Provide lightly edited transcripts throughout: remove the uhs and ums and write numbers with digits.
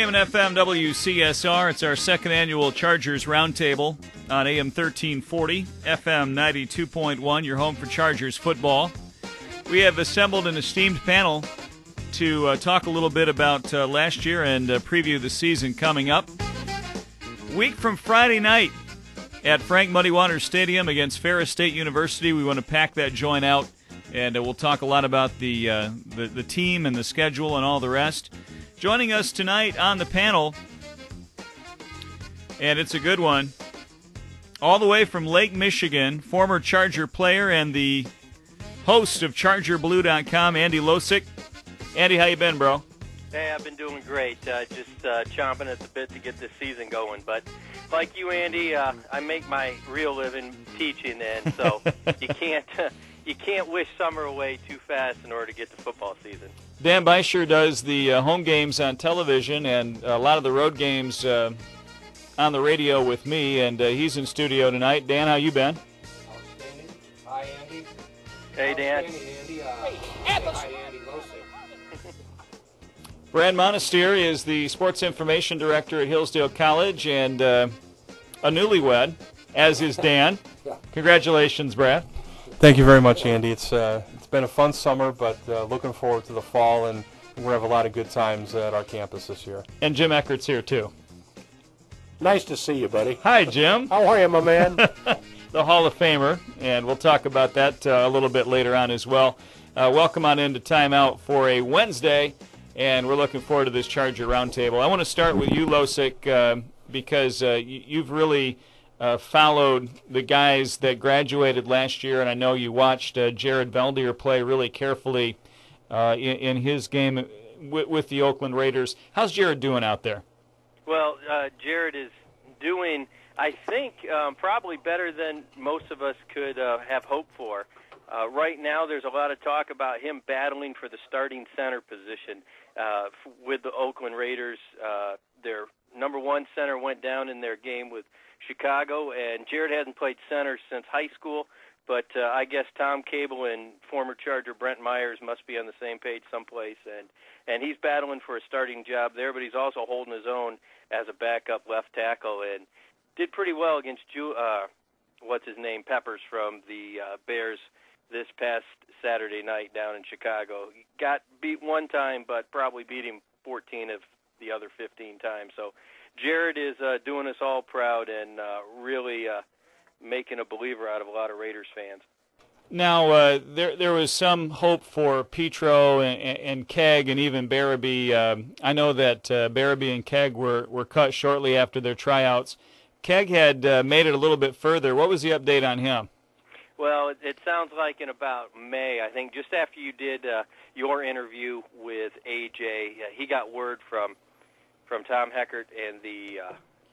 AM and FM WCSR. It's our second annual Chargers Roundtable on AM 1340, FM 92.1, your home for Chargers football. We have assembled an esteemed panel to talk a little bit about last year and preview the season coming up. Week from Friday night at Frank Muddy Waters Stadium against Ferris State University. We want to pack that joint out, and we'll talk a lot about the team and the schedule and all the rest. Joining us tonight on the panel, and it's a good one, all the way from Lake Michigan, former Charger player and the host of ChargerBlue.com, Andy Losik. Andy, how you been, bro? Hey, I've been doing great. Just chomping at the bit to get this season going. But like you, Andy, I make my real living teaching, and so you can't wish summer away too fast in order to get to football season. Dan Bisher does the home games on television and a lot of the road games on the radio with me, and he's in studio tonight. Dan, how you been? Outstanding. Hi, Andy. Hey, Dan. Andy. Hi, Andy Losik. Brad Monastiere is the sports information director at Hillsdale College and a newlywed, as is Dan. Congratulations, Brad. Thank you very much, Andy. It's been a fun summer, but looking forward to the fall, and we're going to have a lot of good times at our campus this year. And Jim Eckhardt's here, too. Nice to see you, buddy. Hi, Jim. How are you, my man? The Hall of Famer, and we'll talk about that a little bit later on as well. Welcome on into Timeout for a Wednesday, and we're looking forward to this Charger Roundtable. I want to start with you, Losik, because you've really followed the guys that graduated last year, and I know you watched Jared Veldier play really carefully in his game with the Oakland Raiders. How's Jared doing out there? Well, Jared is doing, I think, probably better than most of us could have hoped for. Right now, there's a lot of talk about him battling for the starting center position with the Oakland Raiders. Their number one center went down in their game with Chicago, and Jared hasn't played center since high school, but I guess Tom Cable and former Charger Brent Myers must be on the same page someplace, and he's battling for a starting job there, but he's also holding his own as a backup left tackle and did pretty well against Peppers from the Bears this past Saturday night down in Chicago. He got beat one time, but probably beat him 14 of the other 15 times. So Jared is doing us all proud and really making a believer out of a lot of Raiders fans. Now, there was some hope for Petro and Kegg and even Barabee. I know that Barabee and Kegg were cut shortly after their tryouts. Kegg had made it a little bit further. What was the update on him? Well, it sounds like in about May, I think, just after you did your interview with AJ, he got word from Tom Eckhardt and the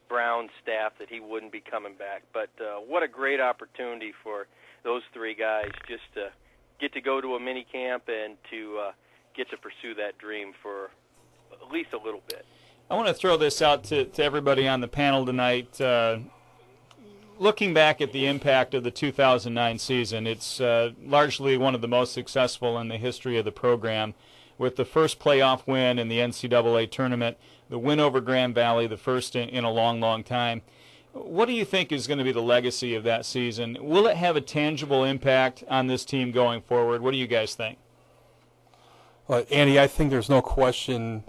Browns staff that he wouldn't be coming back. But what a great opportunity for those three guys just to get to go to a mini camp and to get to pursue that dream for at least a little bit. I want to throw this out to everybody on the panel tonight. Looking back at the impact of the 2009 season, it's largely one of the most successful in the history of the program, with the first playoff win in the NCAA tournament, the win over Grand Valley, the first in a long, long time. What do you think is going to be the legacy of that season? Will it have a tangible impact on this team going forward? What do you guys think? Well, Andy, I think there's no question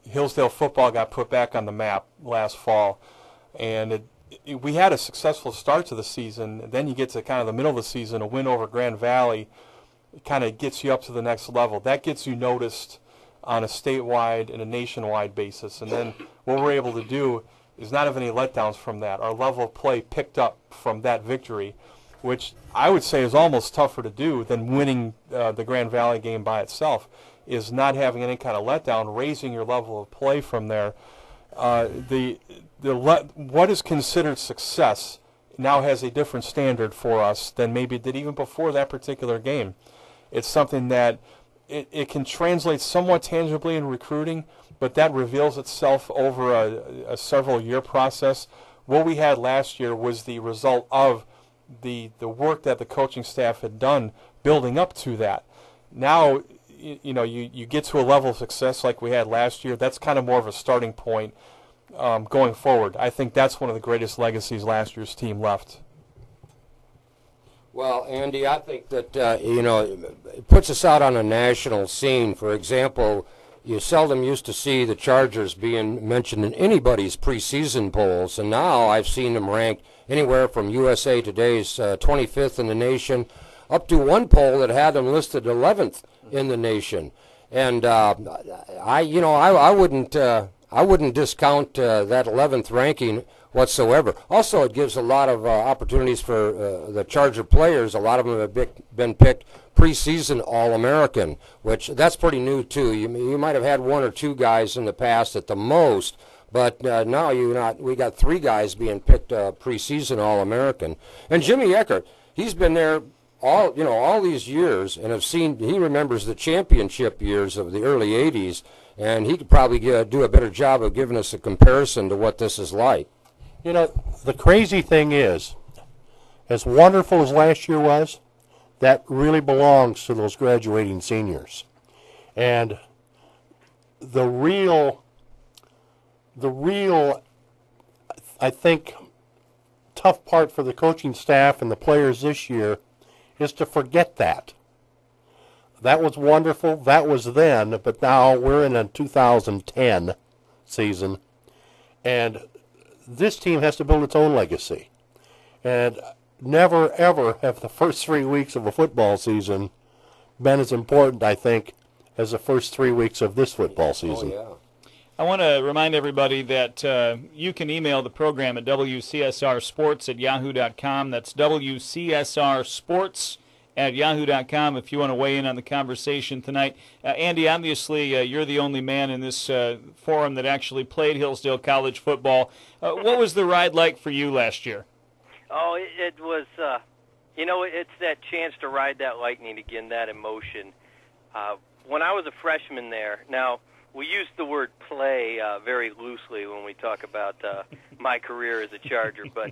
Hillsdale football got put back on the map last fall, and we had a successful start to the season. And then you get to kind of the middle of the season, a win over Grand Valley kind of gets you up to the next level. That gets you noticed on a statewide and a nationwide basis. And then what we're able to do is not have any letdowns from that. Our level of play picked up from that victory, which I would say is almost tougher to do than winning the Grand Valley game by itself, is not having any kind of letdown, raising your level of play from there. What is considered success now has a different standard for us than maybe it did even before that particular game. It's something that it can translate somewhat tangibly in recruiting, but that reveals itself over a several-year process. What we had last year was the result of the work that the coaching staff had done building up to that. Now, you get to a level of success like we had last year. That's kind of more of a starting point going forward. I think that's one of the greatest legacies last year's team left. Well, Andy, I think that, it puts us out on a national scene. For example, you seldom used to see the Chargers being mentioned in anybody's preseason polls, and now I've seen them ranked anywhere from USA Today's 25th in the nation up to one poll that had them listed 11th in the nation. And I wouldn't discount that 11th ranking whatsoever. Also, it gives a lot of opportunities for the Charger players. A lot of them have been picked preseason All-American, which that's pretty new too. You might have had one or two guys in the past at the most, but now we got three guys being picked preseason All-American. And Jimmy Eckhardt, he's been there all these years, and he remembers the championship years of the early '80s, and he could probably do a better job of giving us a comparison to what this is like. The crazy thing is, as wonderful as last year was, that really belongs to those graduating seniors. And the real, I think, tough part for the coaching staff and the players this year is to forget that. That was wonderful. That was then, but now we're in a 2010 season, and this team has to build its own legacy. And never, ever have the first 3 weeks of a football season been as important, I think, as the first 3 weeks of this football season. Oh, yeah. I want to remind everybody that you can email the program at wcsrsports@yahoo.com. That's wcsrsports@yahoo.com if you want to weigh in on the conversation tonight. Andy, obviously you're the only man in this forum that actually played Hillsdale College football. What was the ride like for you last year? Oh, it was, it's that chance to ride that lightning again, that emotion. When I was a freshman there, now, we use the word play very loosely when we talk about my career as a Charger, but,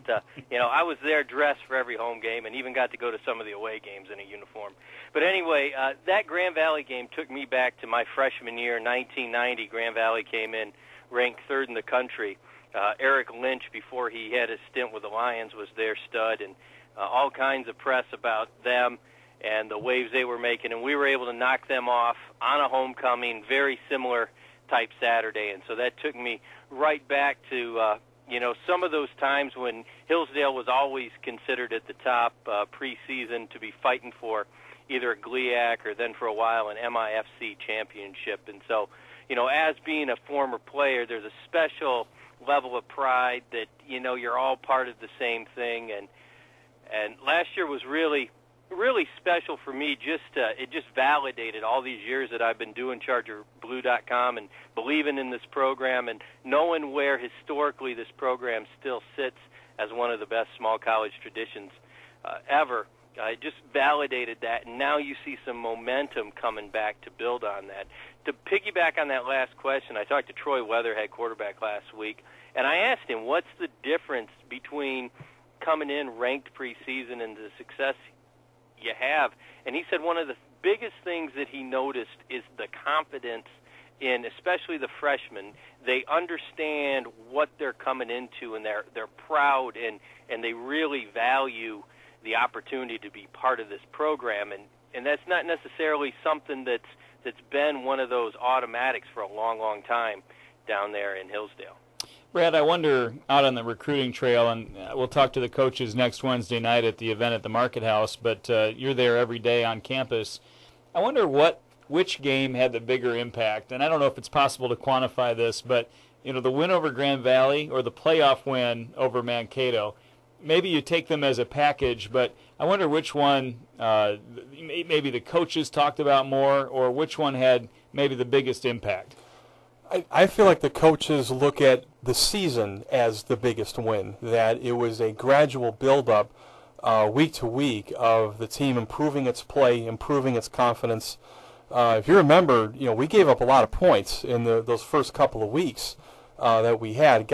I was there dressed for every home game and even got to go to some of the away games in a uniform. But anyway, that Grand Valley game took me back to my freshman year, 1990. Grand Valley came in ranked third in the country. Eric Lynch, before he had his stint with the Lions, was their stud, and all kinds of press about them and the waves they were making, and we were able to knock them off on a homecoming, very similar type Saturday. And so that took me right back to, some of those times when Hillsdale was always considered at the top preseason to be fighting for either a GLIAC or then for a while an MIFC championship. And so, as being a former player, there's a special level of pride that, you're all part of the same thing. And last year was really special for me. It just validated all these years that I've been doing ChargerBlue.com and believing in this program and knowing where historically this program still sits as one of the best small college traditions ever. It just validated that, and now you see some momentum coming back to build on that. To piggyback on that last question, I talked to Troy Weatherhead, quarterback, last week, and I asked him, what's the difference between coming in ranked preseason and the success you have? And he said one of the biggest things that he noticed is the confidence in, especially the freshmen. They understand what they're coming into, and they're proud, and they really value the opportunity to be part of this program. And that's not necessarily something that's been one of those automatics for a long, long time down there in Hillsdale. Brad, I wonder, out on the recruiting trail, and we'll talk to the coaches next Wednesday night at the event at the Market House, but you're there every day on campus. I wonder which game had the bigger impact, and I don't know if it's possible to quantify this, but the win over Grand Valley or the playoff win over Mankato. Maybe you take them as a package, but I wonder which one maybe the coaches talked about more, or which one had maybe the biggest impact. I feel like the coaches look at the season as the biggest win, that it was a gradual build-up week to week of the team improving its play, improving its confidence. If you remember, we gave up a lot of points in those first couple of weeks that we had.